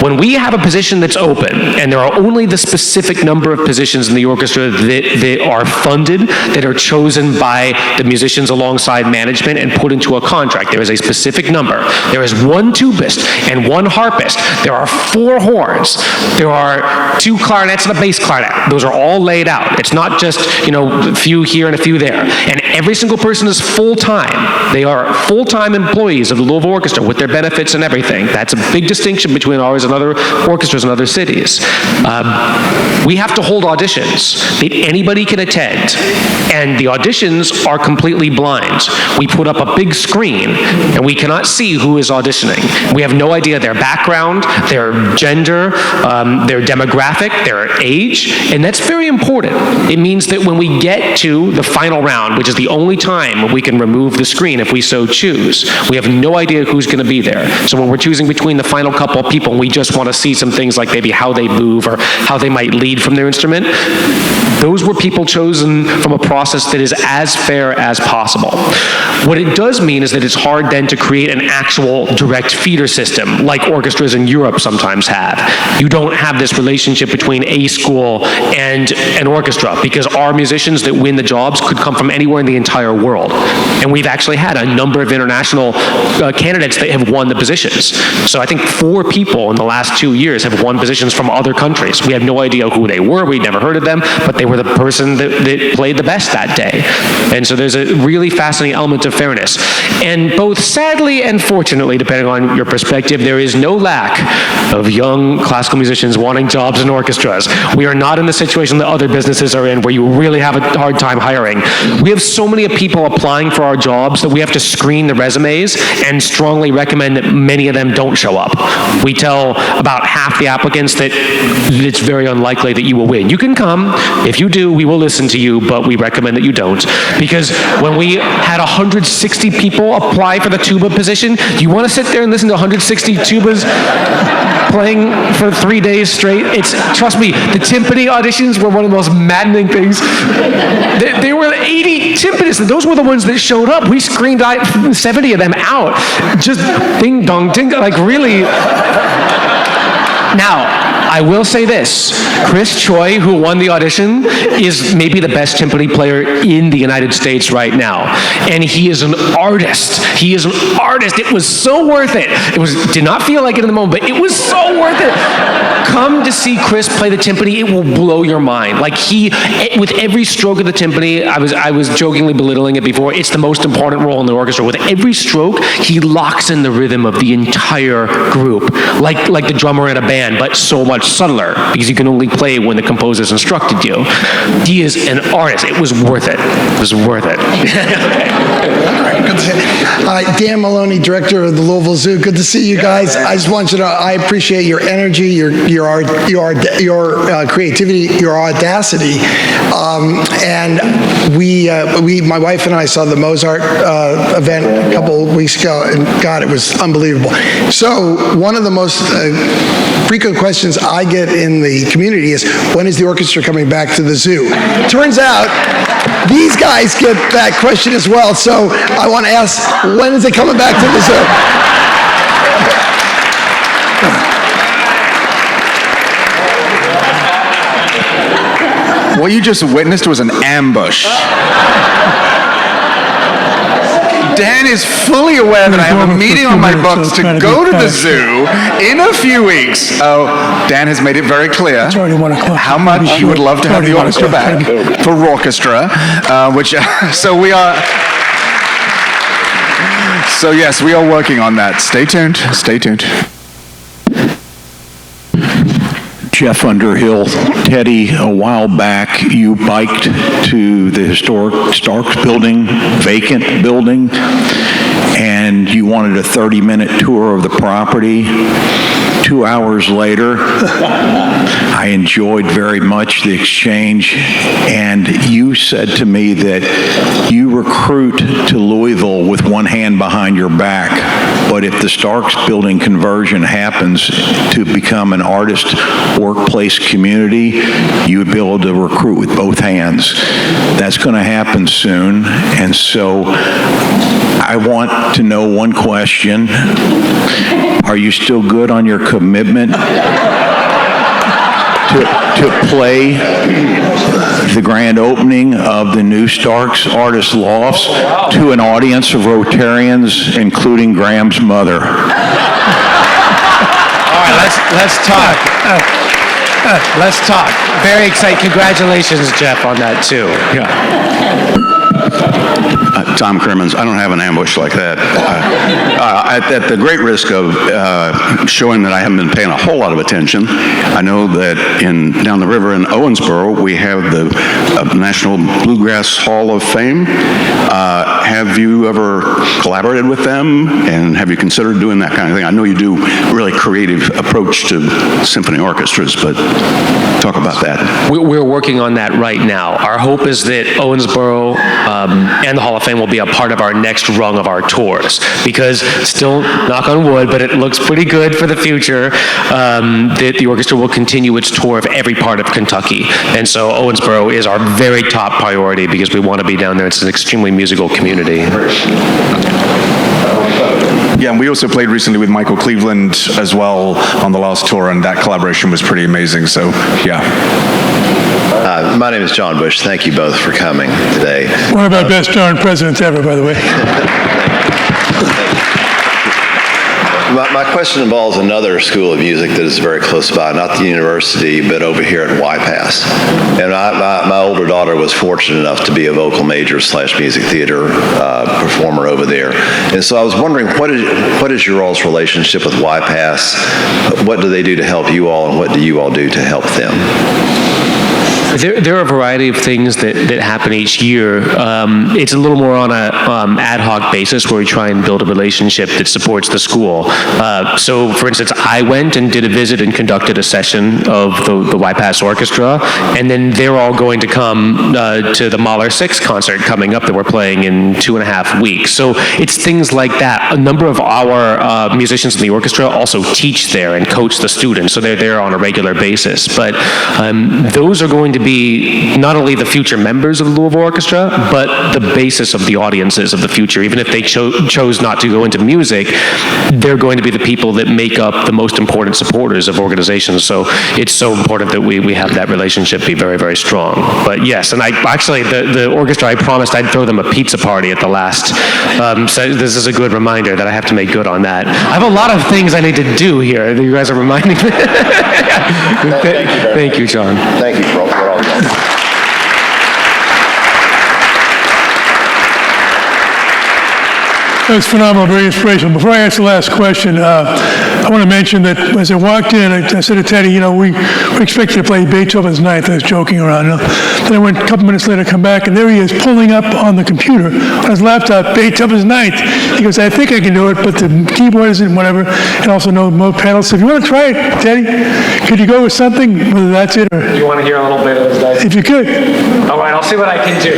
E: When we have a position that's open, and there are only the specific number of positions in the orchestra that are funded, that are chosen by the musicians alongside management and put into a contract. There is a specific number. There is one tubist and one harpist. There are 4 horns. There are 2 clarinets and a bass clarinet. Those are all laid out. It's not just, a few here and a few there. And every single person is full-time. They are full-time employees of the Louisville Orchestra with their benefits and everything. That's a big distinction between ours and other orchestras in other cities. We have to hold auditions that anybody can attend, and the auditions are completely blind. We put up a big screen, and we cannot see who is auditioning. We have no idea their background, their gender, their demographic, their age, and that's very important. It means that when we get to the final round, which is the only time we can remove the screen if we so choose, we have no idea who's going to be there. So when we're choosing between the final couple of people, we just want to see some things like maybe how they move or how they might lead from their instrument. Those were people chosen from a process that is as fair as possible. What it does mean is that it's hard then to create an actual direct feeder system, like orchestras in Europe sometimes have. You don't have this relationship between a school and an orchestra, because our musicians that win the jobs could come from anywhere in the entire world. And we've actually had a number of international candidates that have won the positions. So I think 4 people in the last 2 years have won positions from other countries. We have no idea who they were, we'd never heard of them, but they were the person that played the best that day. And so there's a really fascinating element of fairness. And both sadly and fortunately, depending on your perspective, there is no lack of young classical musicians wanting jobs in orchestras. We are not in the situation that other businesses are in where you really have a hard time hiring. We have so many people applying for our jobs that we have to screen the resumes and strongly recommend that many of them don't show up. We tell about half the applicants that it's very unlikely that you will win. You can come. If you do, we will listen to you, but we recommend that you don't. Because when we had 160 people apply for the tuba position, you want to sit there and listen to 160 tubas playing for 3 days straight? Trust me, the timpani auditions were one of the most maddening things. There were 80 timpanists, and those were the ones that showed up. We screened 70 of them out. Just ding dong, ding, like really. Now, I will say this, Chris Choi, who won the audition, is maybe the best timpani player in the United States right now. And he is an artist. He is an artist. It was so worth it. Did not feel like it in the moment, but it was so worth it. Come to see Chris play the timpani, it will blow your mind. Like with every stroke of the timpani, I was jokingly belittling it before, it's the most important role in the orchestra. With every stroke, he locks in the rhythm of the entire group, like the drummer in a band, but so much subtler, because you can only play when the composer's instructed you. He is an artist. It was worth it. It was worth it.
J: Good to see you. Dan Maloney, director of the Louisville Zoo. Good to see you guys. I just want you to know, I appreciate your energy, your creativity, your audacity. And my wife and I saw the Mozart event a couple of weeks ago, and God, it was unbelievable. So one of the most frequent questions I get in the community is, when is the orchestra coming back to the zoo? Turns out these guys get that question as well, so I want to ask, when is it coming back to the zoo?
G: What you just witnessed was an ambush. Dan is fully aware that I have a meeting on my books to go to the zoo in a few weeks. Oh, Dan has made it very clear how much he would love to have the orchestra back for orchestra, so we are. So yes, we are working on that. Stay tuned. Stay tuned.
K: Jeff Underhill. Teddy, a while back, you biked to the historic Starks building, vacant building, and you wanted a 30-minute tour of the property. 2 hours later, I enjoyed very much the exchange, and you said to me that you recruit to Louisville with one hand behind your back, but if the Starks building conversion happens to become an artist workplace community, you would be able to recruit with both hands. That's going to happen soon, and so I want to know one question. Are you still good on your commitment to play the grand opening of the new Starks Artist Lofts to an audience of Rotarians, including Graham's mother?
E: All right, let's talk. Let's talk. Very excited. Congratulations, Jeff, on that too. Yeah.
B: Tom Crimmins, I don't have an ambush like that. At the great risk of showing that I haven't been paying a whole lot of attention, I know that down the river in Owensboro, we have the National Bluegrass Hall of Fame. Have you ever collaborated with them, and have you considered doing that kind of thing? I know you do a really creative approach to symphony orchestras, but talk about that.
E: We're working on that right now. Our hope is that Owensboro and the Hall of Fame will will be a part of our next rung of our tours. Because still, knock on wood, but it looks pretty good for the future, that the orchestra will continue its tour of every part of Kentucky. And so Owensboro is our very top priority because we want to be down there. It's an extremely musical community.
G: Yeah, and we also played recently with Michael Cleveland as well on the last tour, and that collaboration was pretty amazing, so yeah.
L: My name is John Bush. Thank you both for coming today.
D: One of our best darn presidents ever, by the way.
L: My question involves another school of music that is very close by, not the university, but over here at YPAS. And my older daughter was fortunate enough to be a vocal major / music theater performer over there. And so I was wondering, what is your all's relationship with YPAS? What do they do to help you all, and what do you all do to help them?
E: There are a variety of things that happen each year. It's a little more on a ad hoc basis where we try and build a relationship that supports the school. So, for instance, I went and did a visit and conducted a session of the YPAS Orchestra, and then they're all going to come to the Mahler 6 concert coming up that we're playing in 2.5 weeks. So it's things like that. A number of our musicians in the orchestra also teach there and coach the students, so they're there on a regular basis. But those are going to be not only the future members of the Louisville Orchestra, but the basis of the audiences of the future. Even if they chose not to go into music, they're going to be the people that make up the most important supporters of organizations. So it's so important that we have that relationship be very, very strong. But yes, and I actually, the orchestra, I promised I'd throw them a pizza party at the last. So this is a good reminder that I have to make good on that. I have a lot of things I need to do here that you guys are reminding me. Thank you, John.
L: Thank you for all done.
D: That was phenomenal, very inspirational. Before I ask the last question, I want to mention that as I walked in, I said to Teddy, you know, we expected to play Beethoven's Ninth. I was joking around. You know? Then I went a couple minutes later, come back, and there he is pulling up on the computer, on his laptop, Beethoven's Ninth. He goes, I think I can do it, but the keyboard isn't whatever, and also no pedals. So if you want to try it, Teddy, could you go with something, whether that's it or...
E: You want to hear a little bit of his dice?
D: If you could.
E: All right, I'll see what I can do.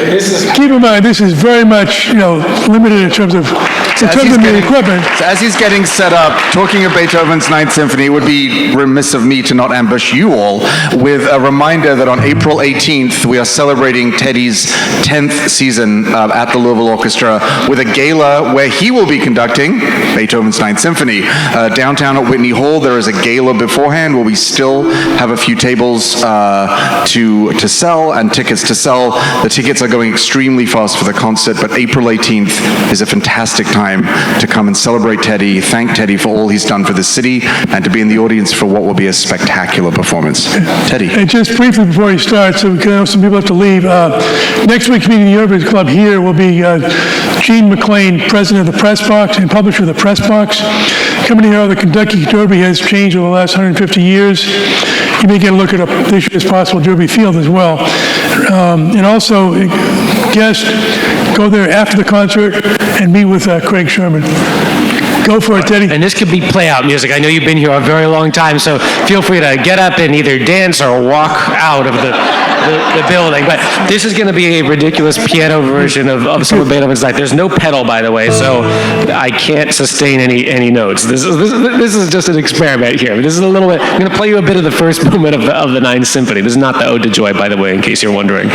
D: Keep in mind, this is very much, you know, limited in terms of the equipment.
G: So as he's getting set up, talking of Beethoven's Ninth Symphony, it would be remiss of me to not ambush you all with a reminder that on April 18th, we are celebrating Teddy's 10th season at the Louisville Orchestra with a gala where he will be conducting Beethoven's Ninth Symphony. Downtown at Whitney Hall, there is a gala beforehand where we still have a few tables to sell and tickets to sell. The tickets are going extremely fast for the concert, but April 18th is a fantastic time to come and celebrate Teddy, thank Teddy for all he's done for the city, and to be in the audience for what will be a spectacular performance. Teddy.
D: And just briefly before he starts, so we know some people have to leave, next week's meeting of the Abrams Club here will be Gene McLean, president of the Press Box and publisher of the Press Box. Coming here, the Kentucky Derby has changed over the last 150 years. You may get a look at this year's possible Derby field as well. And also, guest, go there after the concert and meet with Craig Sherman. Go for it, Teddy.
E: And this could be play-out music. I know you've been here a very long time, so feel free to get up and either dance or walk out of the building. But this is going to be a ridiculous piano version of some of Beethoven's Ninth. There's no pedal, by the way, so I can't sustain any notes. This is just an experiment here. This is a little bit. I'm going to play you a bit of the first movement of the Ninth Symphony. This is not the Ode to Joy, by the way, in case you're wondering.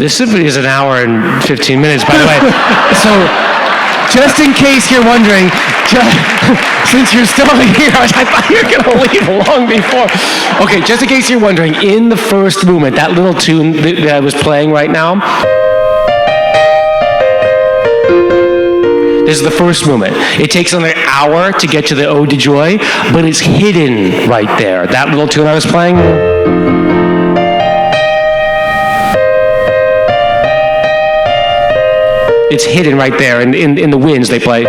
E: This is an hour and 15 minutes, by the way. So, just in case you're wondering, since you're still here, I thought you were going to leave long before. Okay, just in case you're wondering, in the first movement, that little tune that I was playing right now, this is the first movement. It takes another hour to get to the Ode to Joy, but it's hidden right there. That little tune I was playing. It's hidden right there, and in the winds they play.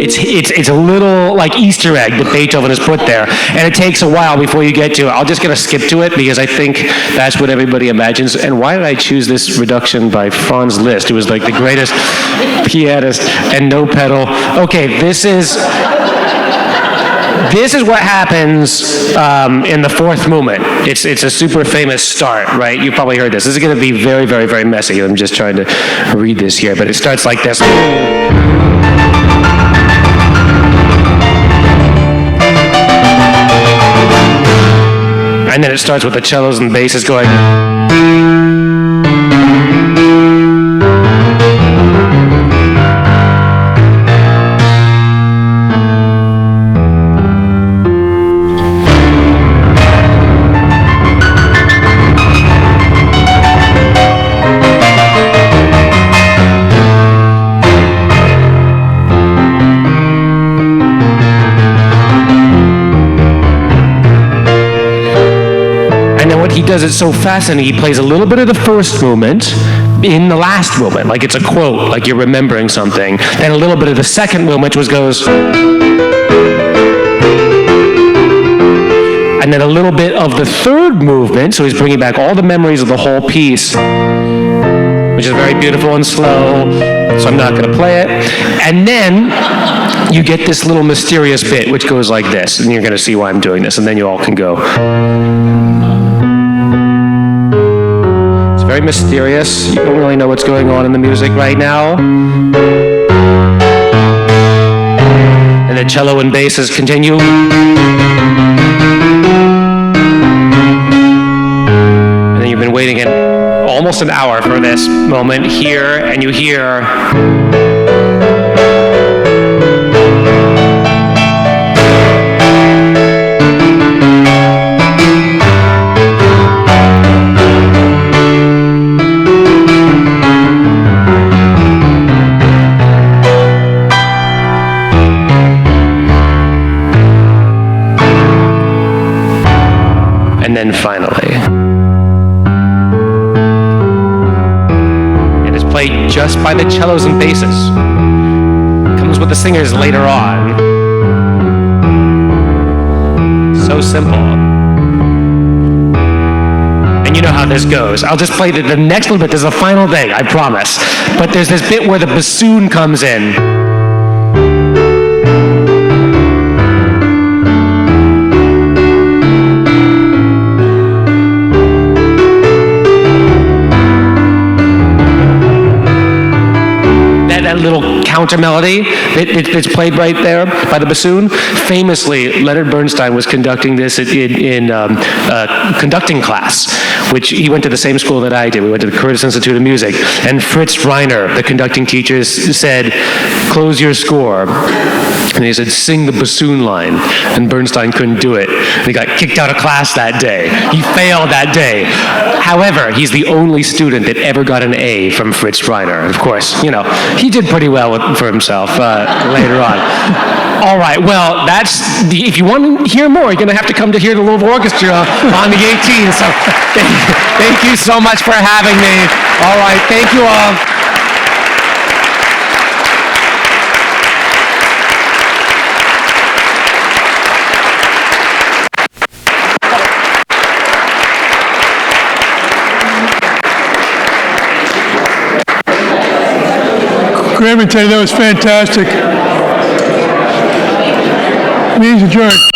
E: It's a little like Easter egg that Beethoven has put there, and it takes a while before you get to it. I'm just going to skip to it because I think that's what everybody imagines. And why did I choose this reduction by Franz Liszt, who was like the greatest pianist and no pedal? Okay, this is what happens in the fourth movement. It's a super famous start, right? You probably heard this. This is going to be very, very, very messy. I'm just trying to read this here, but it starts like this. And then it starts with the cellos and basses going. He does it so fascinating. He plays a little bit of the first movement in the last movement, like it's a quote, like you're remembering something. Then a little bit of the second movement, which goes, and then a little bit of the third movement. So he's bringing back all the memories of the whole piece, which is very beautiful and slow. So I'm not going to play it. And then you get this little mysterious bit, which goes like this, and you're going to see why I'm doing this, and then you all can go. Very mysterious. You don't really know what's going on in the music right now. And the cello and basses continue. And then you've been waiting almost an hour for this moment here, and you hear. And then finally, it is played just by the cellos and basses. Comes with the singers later on. So simple. And you know how this goes. I'll just play the next little bit. There's a final thing, I promise. But there's this bit where the bassoon comes in. That little counter melody that's played right there by the bassoon. Famously, Leonard Bernstein was conducting this in conducting class, which he went to the same school that I did. We went to the Curtis Institute of Music. And Fritz Reiner, the conducting teacher, said, "Close your score." And he said, "Sing the bassoon line." And Bernstein couldn't do it. And he got kicked out of class that day. He failed that day. However, he's the only student that ever got an A from Fritz Reiner. And of course, you know, he did pretty well for himself later on. All right, well, if you want to hear more, you're going to have to come to hear the Louisville Orchestra on the 18th. So thank you so much for having me. All right, thank you all.
D: Graham and Teddy, that was fantastic. Meeting's adjourned.